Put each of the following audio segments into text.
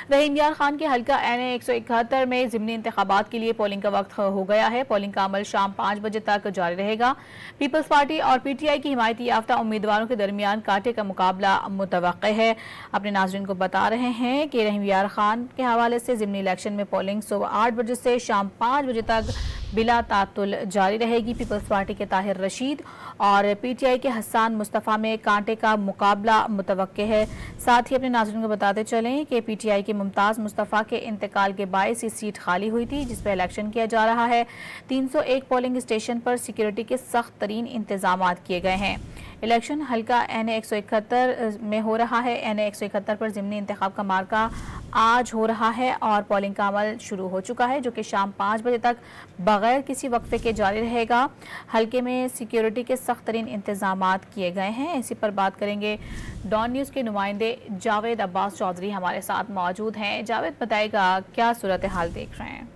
रहीम यार खान के हल्का NA 171 में ज़िमनी इंतखाबात के लिए पोलिंग का वक्त हो गया है। पोलिंग का अमल शाम 5 बजे तक जारी रहेगा। पीपल्स पार्टी और PTI की हिमायती याफ्ता उम्मीदवारों के दरमियान कांटे का मुकाबला मुतवक्के है। अपने नाज़रीन को बता रहे हैं कि रहीम यार खान के हवाले से ज़िमनी इलेक्शन में पोलिंग सुबह 8 बजे से शाम 5 बजे तक बिला तातुल जारी रहेगी। पीपल्स पार्टी के ताहिर रशीद और PTI के हसन मुस्तफ़ा में कांटे का मुकाबला मुतवक्के है। साथ ही अपने नाज़रीन को बताते चलें कि PTI के मुमताज़ मुस्तफ़ा के इंतकाल के बायस ये सीट खाली हुई थी, जिस पर इलेक्शन किया जा रहा है। 301 पोलिंग स्टेशन पर सिक्योरिटी के सख्त तरीन इंतजाम किए गए हैं। इलेक्शन हल्का NA 171 में हो रहा है। NA 171 पर ज़िमनी इंतखाब का मार्का आज हो रहा है और पोलिंग का अमल शुरू हो चुका है, जो कि शाम 5 बजे तक बगैर किसी वक्फे के जारी रहेगा। हल्के में सिक्योरिटी के सख्त तरीन इंतजाम किए गए हैं। इसी पर बात करेंगे। डॉन न्यूज़ के नुमाइंदे जावेद अब्बास चौधरी हमारे साथ मौजूद हैं। जावेद, बताएगा क्या सूरत हाल देख रहे हैं?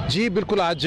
जी बिल्कुल, आज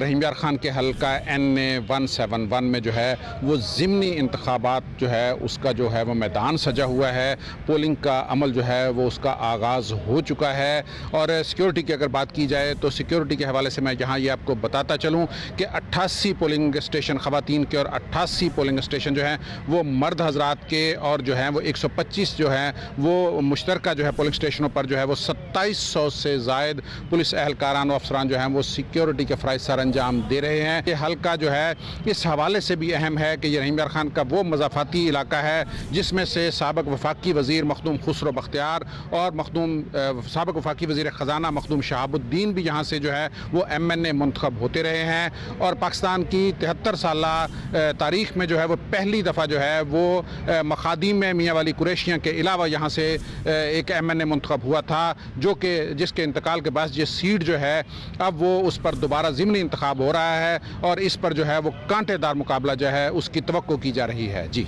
रहीम यार खान के हल्का NA 171 में जो है वो ज़िमनी इंतखाबात जो है उसका जो है वो मैदान सजा हुआ है। पोलिंग का अमल जो है वो उसका आगाज़ हो चुका है। और सिक्योरिटी की अगर बात की जाए तो सिक्योरिटी के हवाले से मैं यहाँ ये आपको बताता चलूँ कि 88 पोलिंग स्टेशन ख़वातीन के और 88 पोलिंग स्टेशन जो हैं वो मर्द हजरात के, और जो है वो 125 जो है वो मुश्तरका जो है पोलिंग स्टेशनों पर जो है वो 2700 से ज़ायद पुलिस एहलकारान और अफसरान जो हैं वो सिक्योरिटी के फ़राइज़ सर अंजाम दे रहे हैं। ये हल्का जो है इस हवाले से भी अहम है कि ये रहीम यार खान का वो मज़ाफ़ाती इलाका है जिसमें से साबिक़ वफ़ाक़ी वज़ीर मखदूम खुसरो बख्तियार और साबिक़ वफ़ाक़ी वज़ीर ख़जाना मखदूम शहाबुद्दीन भी यहाँ से जो है वो MNA मुंतखब होते रहे हैं। और पाकिस्तान की 73 साला तारीख़ में जो है वो पहली दफ़ा जो है वो मखादीम में मियाँ वाली कुरैशियाँ के अलावा यहाँ से एक MNA मुंतखब हुआ था, जो कि जिसके इंतकाल के बाद ये सीट जो है अब वो उस पर दोबारा ज़िमनी इंतखाब हो रहा है और इस पर जो है वो कांटेदार मुकाबला जो है उसकी तवक्को की जा रही है। जी।